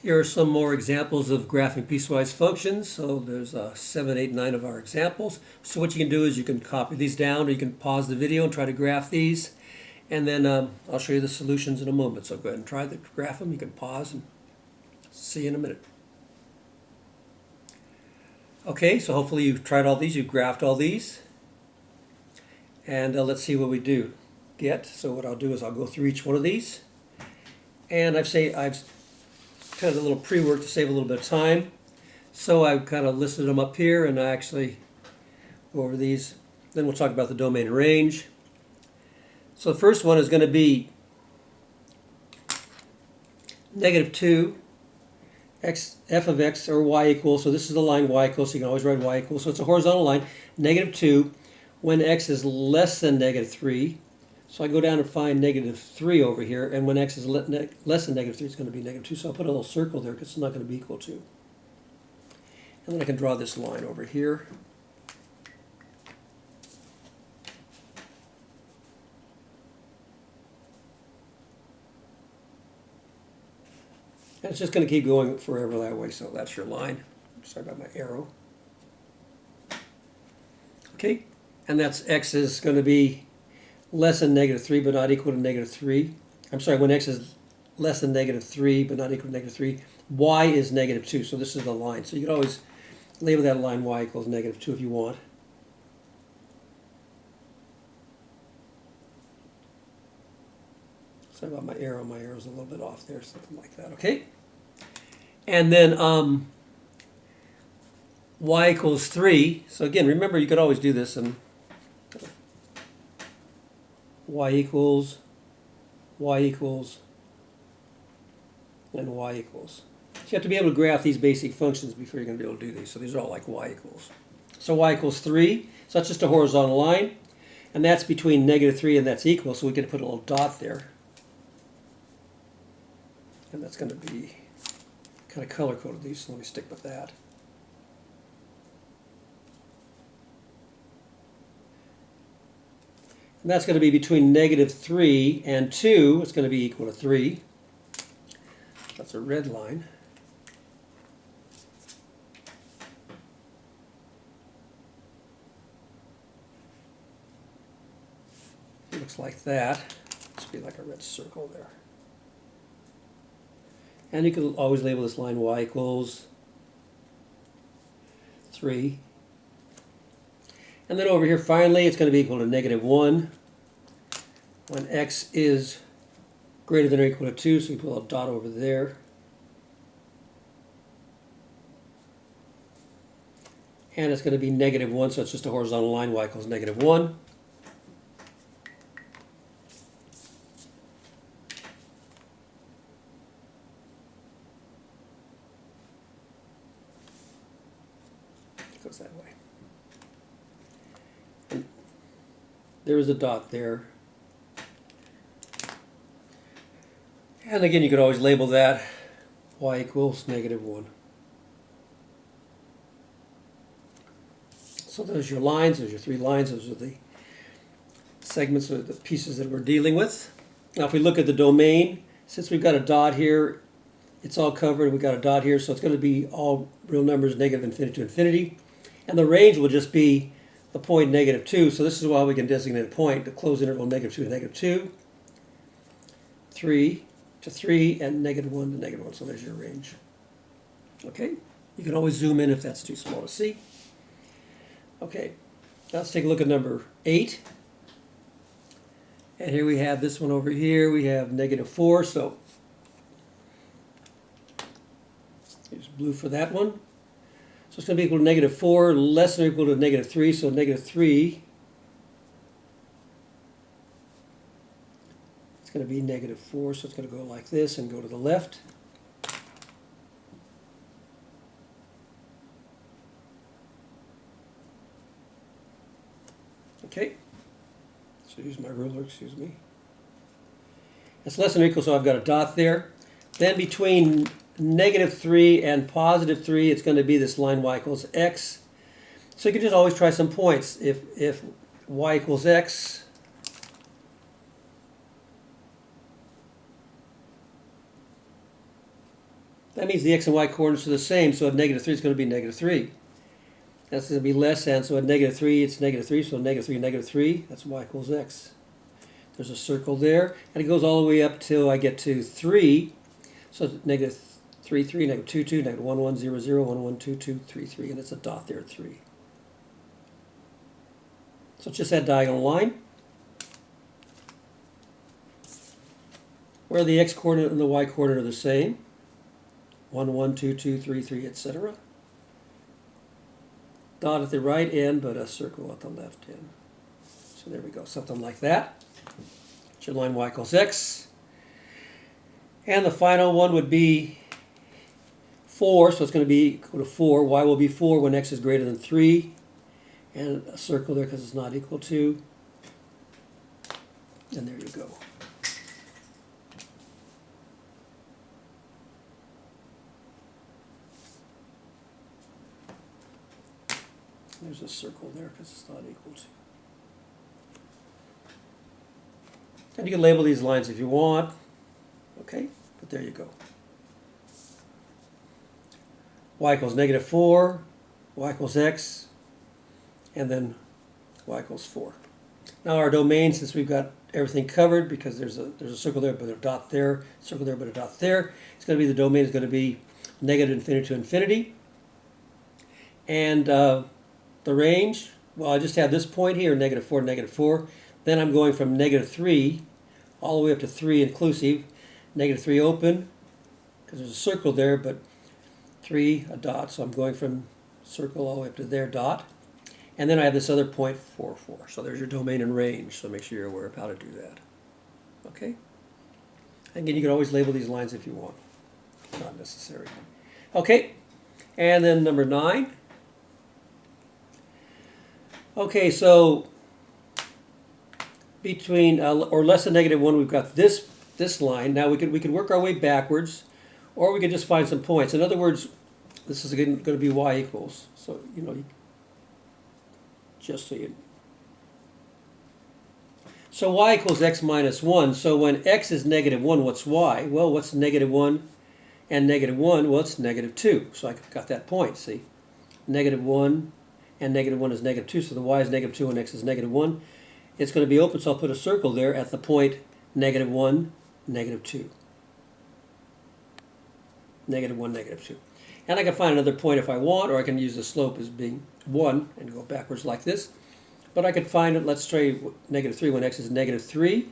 Here are some more examples of graphing piecewise functions. So there's 7, 8, 9 of our examples. So what you can do is you can copy these down, or you can pause the video and try to graph these. And then I'll show you the solutions in a moment. So go ahead and try to graph them. You can pause and see you in a minute. Okay, so hopefully you've tried all these, you've graphed all these. And let's see what we do get. So what I'll do is I'll go through each one of these. And I've kind of a little pre-work to save a little bit of time. So I've kind of listed them up here, and I actually go over these. Then we'll talk about the domain and range. So the first one is going to be -2 f of x, or y equals, so this is the line y equals, so you can always write y equals, so it's a horizontal line, -2 when x is less than -3. So I go down and find -3 over here, and when x is less than -3, it's going to be -2. So I'll put a little circle there because it's not going to be equal to. And then I can draw this line over here. And it's just going to keep going forever that way, so that's your line. Sorry about my arrow. Okay, and that's x is going to be less than -3 but not equal to -3. I'm sorry, when x is less than -3 but not equal to -3, y is -2, so this is the line. So you can always label that line y equals -2 if you want. Sorry about my arrow's a little bit off there, something like that, okay? And then y equals 3. So again, remember you could always do this and y equals, and y equals. So you have to be able to graph these basic functions before you're going to be able to do these. So these are all like y equals. So y equals 3. So that's just a horizontal line. And that's between -3 and that's equal. So we can put a little dot there. And that's going to be kind of color-coded these. So let me stick with that. And that's going to be between -3 and 2. It's going to be equal to 3. That's a red line. It looks like that. Must be like a red circle there. And you can always label this line y equals 3. And then over here, finally, it's going to be equal to -1 when x is greater than or equal to 2. So we put a little dot over there. And it's going to be -1, so it's just a horizontal line, y equals -1. It goes that way. And there's a dot there. And again, you could always label that y equals -1. So those are your lines, those are your 3 lines, those are the segments or the pieces that we're dealing with. Now if we look at the domain, since we've got a dot here, it's all covered, we've got a dot here, so it's going to be all real numbers, -infinity to infinity. And the range will just be the point -2, so this is why we can designate a point, the closed interval -2 to -2, 3 to 3, and -1 to -1, so there's your range. Okay, you can always zoom in if that's too small to see. Okay, now let's take a look at number 8. And here we have this one over here, we have -4, so here's blue for that one. So it's going to be equal to -4, less than or equal to -3, so -3. It's going to be -4, so it's going to go like this and go to the left. Okay, so use my ruler, excuse me. It's less than or equal, so I've got a dot there. Then between -3 and +3, it's going to be this line y equals x. So you can just always try some points. If y equals x, That means the x and y coordinates are the same, so at negative 3 it's going to be negative 3. That's going to be less than, so at negative 3 it's negative 3, so negative 3, that's y equals x. There's a circle there, and it goes all the way up till I get to 3, so it's negative 3, 3, negative 2, 2, negative 1, 1, 0, 0, 1, 1, 2, 2, 3, 3, and it's a dot there at 3. So it's just that diagonal line, where the x-coordinate and the y-coordinate are the same. 1, 1, 2, 2, 3, 3, etc. Dot at the right end, but a circle at the left end. So there we go, something like that. Your line y equals x. And the final one would be 4, so it's going to be equal to 4. Y will be 4 when x is greater than 3. And a circle there because it's not equal to. And there you go. There's a circle there because it's not equal to. And you can label these lines if you want. Okay, but there you go. Y equals negative 4, y equals x, and then y equals 4. Now our domain, since we've got everything covered, because there's a circle there but a dot there, circle there but a dot there, it's going to be, the domain is going to be negative infinity to infinity. And the range, well, I just have this point here, negative 4 to negative 4. Then I'm going from negative 3 all the way up to 3 inclusive. Negative 3 open, because there's a circle there, but 3, a dot. So I'm going from circle all the way up to there, dot. And then I have this other point, 4, 4. So there's your domain and range. So make sure you're aware of how to do that. Okay? Again, you can always label these lines if you want. Not necessary. Okay, and then number 9. Okay, so between or less than negative 1, we've got this line. Now we could work our way backwards, or we could just find some points. In other words, this is going to be y equals. So just so you. So y equals x minus 1. So when x is negative 1, what's y? Well, what's negative 1 and negative 1? Well, it's negative 2. So I got that point. See, negative 1. And negative 1 is negative 2, so the y is negative 2 and x is negative 1. It's going to be open, so I'll put a circle there at the point negative 1, negative 2. Negative 1, negative 2. And I can find another point if I want, or I can use the slope as being 1 and go backwards like this. But I could find it, let's try negative 3 when x is negative 3.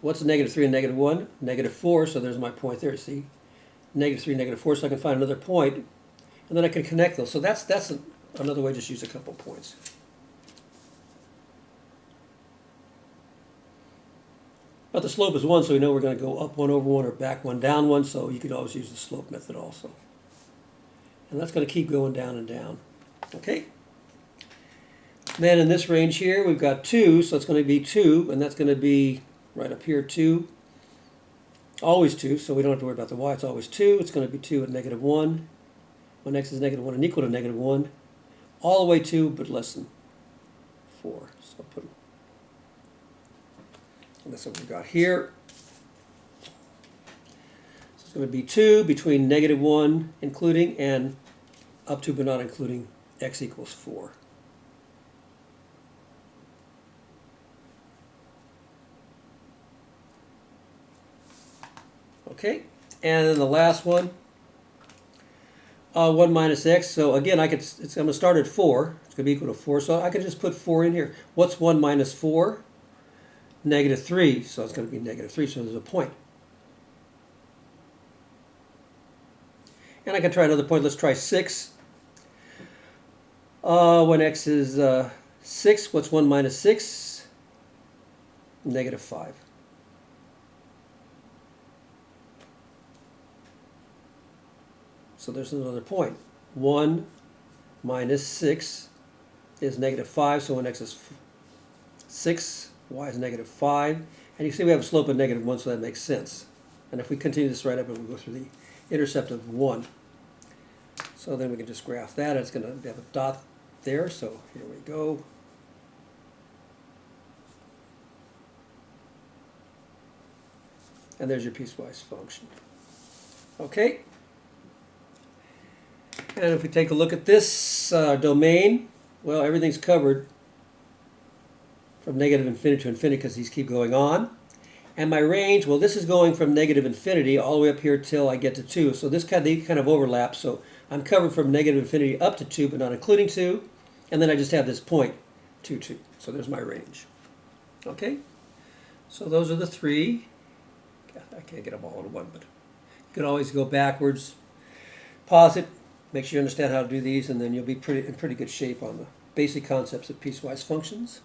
What's negative 3 and negative 1? Negative 4, so there's my point there, see? Negative 3, negative 4, so I can find another point, and then I can connect those. So that's another way, just use a couple points. But the slope is 1, so we know we're going to go up 1 over 1 or back 1 down 1, so you could always use the slope method also. And that's going to keep going down and down. Okay? Then in this range here, we've got 2, so it's going to be 2, and that's going to be right up here, 2. Always 2, so we don't have to worry about the y, it's always 2. It's going to be 2 at negative 1. When x is negative 1 and equal to negative 1. All the way 2, but less than 4. So I'll put, and that's what we've got here. So it's going to be 2 between negative 1 including and up to but not including x equals 4. Okay, and then the last one. 1 minus x, so again, I'm going to start at 4. It's going to be equal to 4, so I can just put 4 in here. What's 1 minus 4? Negative 3, so it's going to be negative 3, so there's a point. And I can try another point. Let's try 6. When x is 6, what's 1 minus 6? Negative 5. So there's another point. 1 minus 6 is negative 5, so when x is 6, y is negative 5. And you can see we have a slope of negative 1, so that makes sense. And if we continue this right up, it will go through the intercept of 1. So then we can just graph that. It's going to have a dot there, so here we go. And there's your piecewise function. Okay. And if we take a look at this domain, well, everything's covered from negative infinity to infinity because these keep going on. And my range, well, this is going from negative infinity all the way up here till I get to 2. So this kind of overlaps. So I'm covered from negative infinity up to 2, but not including 2. And then I just have this point, 2, 2. So there's my range. Okay? So those are the three. I can't get them all in one, but you can always go backwards, pause it, make sure you understand how to do these, and then you'll be in pretty good shape on the basic concepts of piecewise functions.